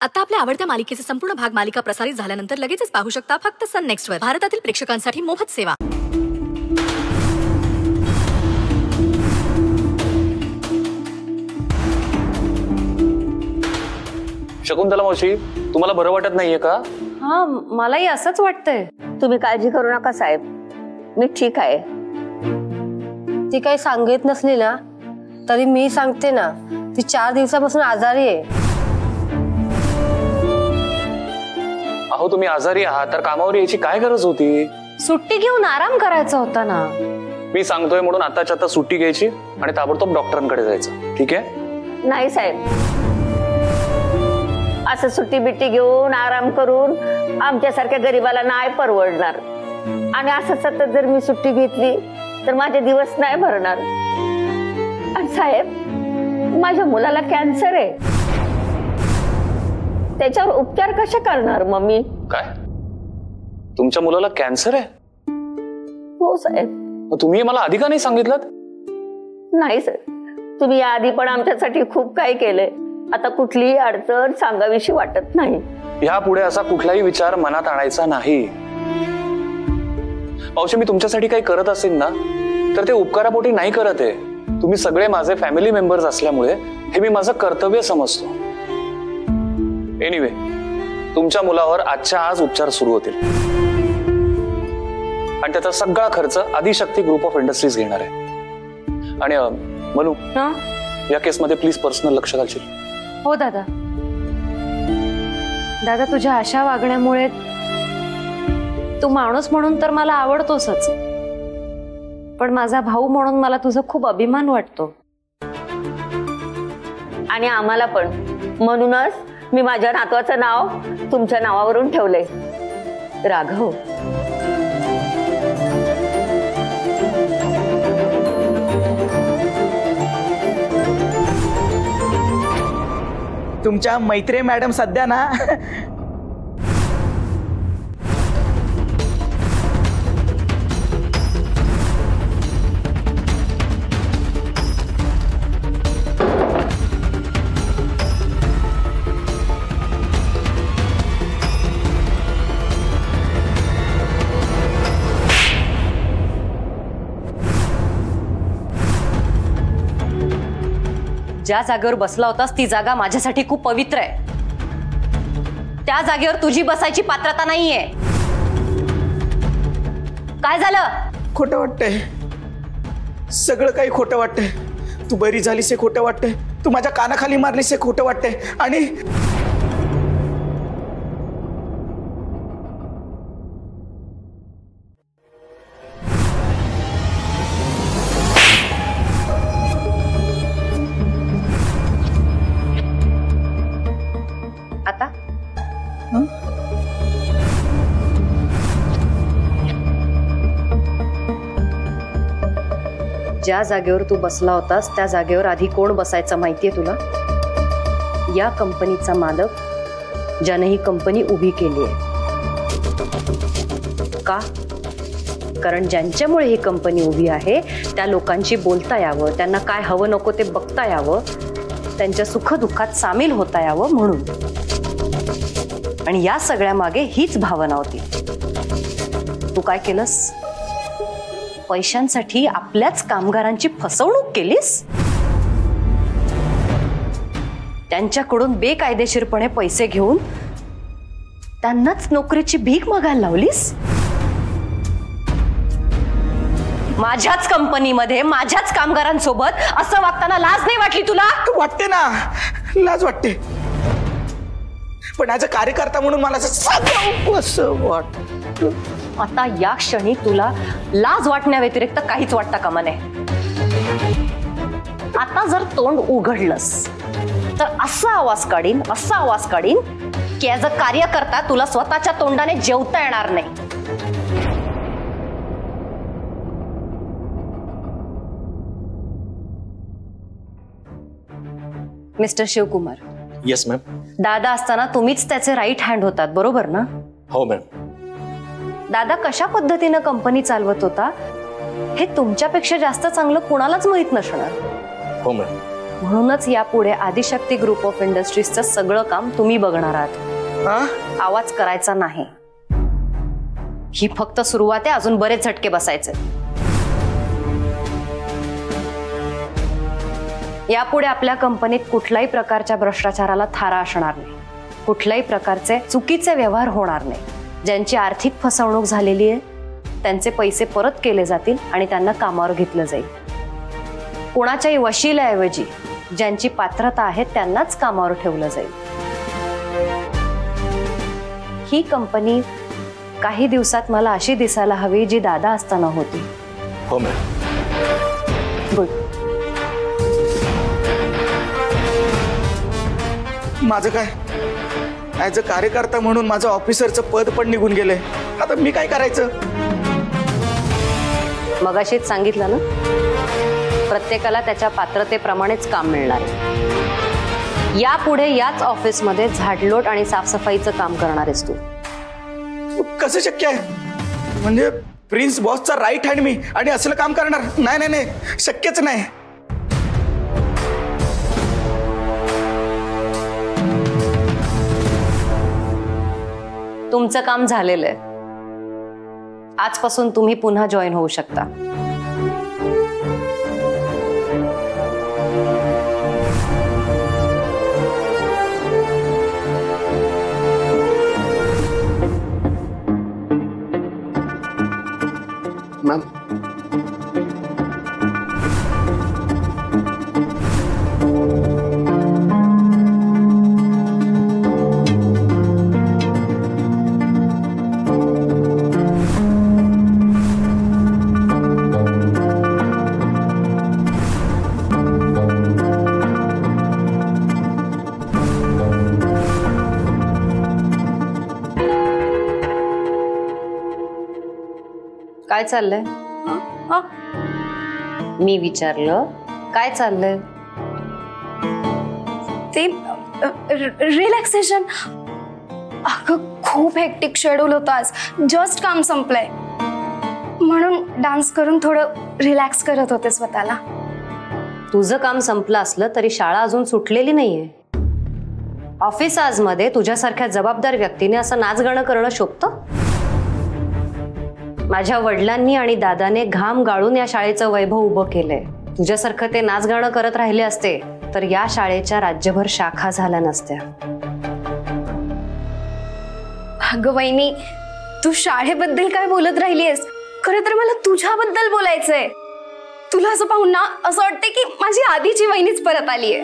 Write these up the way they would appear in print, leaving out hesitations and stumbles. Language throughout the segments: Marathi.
आता आपल्या आवडत्या मालिकेचे संपूर्ण भाग मालिका प्रसारित झाल्यानंतर लगेचच पाहू शकता फक्त सन नेक्स्ट वर. भारतातील प्रेक्षकांसाठी मोफत सेवा. शकुंतला मावशी, तुम्हाला बरं वाटत नाहीये का? हा, मलाही असंच वाटतंय. तुम्ही काळजी करू नका साहेब, मी ठीक आहे. ती काही सांगत नसली ना तरी मी सांगते ना, ती 4 दिवसापासून आजारी आहे. अहो, तुम्ही आजारी आहात तर कामावर यायची काय गरज होती? सुट्टी घेऊन आराम करायचा होता ना. मी सांगतोय म्हणून आताच्या आता सुट्टी घ्यायची आणि ताबडतोब डॉक्टरांकडे जायचं, ठीक आहे? नाही साहेब, असं सुट्टी बिट्टी घेऊन आराम करून आमच्यासारख्या गरीबाला नाही परवडणार. आणि असं सतत जर मी सुट्टी घेतली तर माझे दिवस नाही भरणार. आणि साहेब, माझ्या मुलाला कॅन्सर आहे, त्याच्यावर उपचार कसे करणार मम्मी? काय, तुमच्या मुलाला कॅन्सर आहे? हो साहेब. मग तुम्ही मला आधी का नाही सांगितलं? नाही सर, तुम्ही याआधी पण आमच्यासाठी खूप काही केलंय. आता कुठलीही अडचण सांगावीशी वाटत नाही. यापुढे असा कुठलाही विचार मनात आणायचा नाही. मावशी, मी तुमच्यासाठी काही करत असेल ना तर ते उपकारापोटी नाही करत आहे. तुम्ही सगळे माझे फॅमिली मेंबर्स असल्यामुळे हे मी माझं कर्तव्य समजतो. एनिवे, तुमच्या मुलावर आजच्या आज उपचार सुरू होतील आणि त्याचा सगळा खर्च आदिशक्ती ग्रुप ऑफ इंडस्ट्रीज घेणार आहे. आणि मनू, या केसमध्ये प्लीज पर्सनल लक्ष घालशील? हो दादा. दादा, तुझ्या अशा वागण्यामुळे तू माणूस म्हणून तर मला आवडतोसच, पण माझा भाऊ म्हणून मला तुझा खूप अभिमान वाटतो. आणि आम्हाला पण. म्हणूनच मी माझ्या नातवाचं नाव तुमच्या नावावरून ठेवलंय, राघव. तुमच्या मैत्री मॅडम सध्या ना ज्या जागेवर बसला होतास ती जागा माझ्यासाठी खूप पवित्र आहे. त्या जागेवर तुझी बसायची पात्रता नाहीये. काय झालं? खोटं वाटतंय, सगळं काही खोटं वाटतंय. तू बरी झालीस हे खोटं वाटतंय, तू माझ्या कानाखाली मारलीस हे खोटं वाटतंय. आणि आता ज्या जागेवर तू बसला होतास त्या जागेवर आधी कोण बसायचं माहितीये तुला? या कंपनीचा मालक, ज्याने ही कंपनी उभी केली आहे. का? कारण ज्यांच्यामुळे ही कंपनी उभी आहे त्या लोकांची बोलता यावं, त्यांना काय हवं नको ते बघता यावं, त्यांच्या सुखदुःखात सामील होता यावं म्हणून. आणि या सगळ्या मागे हीच भावना होती. तू काय केलंस? पैशांसाठी आपल्याच कामगारांची फसवणूक केलीस. त्यांच्याकडून बेकायदेशीरपणे पैसे घेऊन त्यांनाच नोकरीची भीक मागायला लावलीस. माझ्याच कंपनीमध्ये माझ्याच कामगारांसोबत असं वागताना लाज नाही वाटली तुला? वाटते ना, लाज वाटते, पण ॲज अ कार्यकर्ता म्हणून मला असं वाटतं. आता या क्षणी तुला लाज वाटण्याव्यतिरिक्त काहीच वाटतं कामा नये. आता जर तोंड उघडलंस तर असा आवाज काढीन की ॲज अ कार्यकर्ता तुला स्वतःच्या तोंडाने जेवता येणार नाही. मिस्टर शिवकुमार. Yes ma'am. दादा असताना तुम्हीच त्याचे राईट हँड होतात, बरोबर ना? हो मॅम. दादा कशा पद्धतीने कंपनी चालवत होता हे तुमच्यापेक्षा जास्त चांगलं कुणालाच माहित नसणार. हो मॅम. म्हणूनच यापुढे आदिशक्ती ग्रुप ऑफ इंडस्ट्रीजचं सगळं काम तुम्ही बघणार आहात. हा? आवाज करायचा नाही. ही फक्त सुरुवात आहे, अजून बरेच झटके बसायचे. यापुढे आपल्या कंपनीत कुठल्याही प्रकारच्या भ्रष्टाचाराला थारा असणार नाही. कुठल्याही प्रकारचे चुकीचे व्यवहार होणार नाही. ज्यांची आर्थिक फसवणूक झालेली आहे त्यांचे पैसे परत केले जातील आणि त्यांना कामावर घेतलं जाईल. कोणाच्याही वशिल्याऐवजी ज्यांची पात्रता आहे त्यांनाच कामावर ठेवलं जाईल. ही कंपनी काही दिवसात मला अशी दिसायला हवी जी दादा असताना होती. हो मॅम. गुड. माझं काय, ऍज अ कार्यकर्ता म्हणून माझं ऑफिसरचं पद पण निघून गेलंय. आता मी काय करायचं? मगाशीच सांगितलं ना, प्रत्येकाला त्याच्या पात्रतेप्रमाणेच काम मिळणार. यापुढे याच ऑफिसमध्ये झाडलोट आणि साफसफाईचं काम करणार आहेस तू. कसं शक्य आहे? म्हणजे प्रिन्स बॉसचा राईट हँड मी आणि असलं काम करणार? नाही नाही नाही, शक्यच नाही. तुमचं काम झालेलं आहे. आजपासून तुम्ही पुन्हा जॉईन होऊ शकता. मॅम, काय चाललंय? मी विचारलं काय चाललंय? ते रिलॅक्सेशन. अगं खूप हेक्टिक शेड्यूल होतं आज. जस्ट काम संपलंय म्हणून डान्स करून थोडं रिलॅक्स करत होते स्वतःला. तुझं काम संपलं असलं तरी शाळा अजून सुटलेली नाहीये. ऑफिस आज मध्ये तुझ्यासारख्या जबाबदार व्यक्तीने असं नाचगाणं करणं शोभतं? माझ्या वडिलांनी आणि दादाने घाम गाळून या शाळेचं वैभव उभं केलंय. तुझ्यासारखं ते नाचगाणं करत राहिले असते तर या शाळेच्या राज्यभर शाखा झाल्या नसत्या. अगं वहिनी, तू शाळेबद्दल काय बोलत राहिलीयस? खरं तर मला तुझ्याबद्दल बोलायचंय. तुला असं पाहून ना असं वाटतंय की माझी आधीची वहिनीच परत आलीये.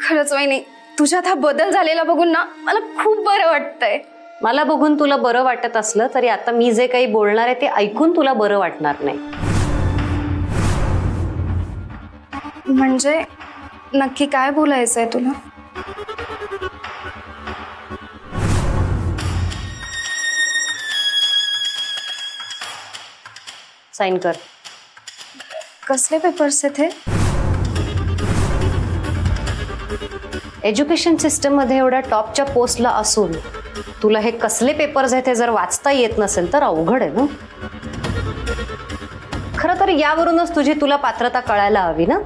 खरंच वहिनी, तुझ्यात हा बदल झालेला बघून ना मला खूप बरं वाटतंय. मला बघून तुला बरं वाटत असलं तरी आता मी जे काही बोलणार आहे ते ऐकून तुला बरं वाटणार नाही. म्हणजे नक्की काय बोलायचंय तुला? साइन कर. कसले पेपर्स आहेत हे? एज्युकेशन सिस्टम मध्ये एवढ्या टॉपच्या पोस्टला असून तुला हे कसले पेपर्स आहेत हे जर वाचता येत नसेल तर अवघड आहे ना. खरं तर यावरूनच तुला पात्रता कळायला हवी ना.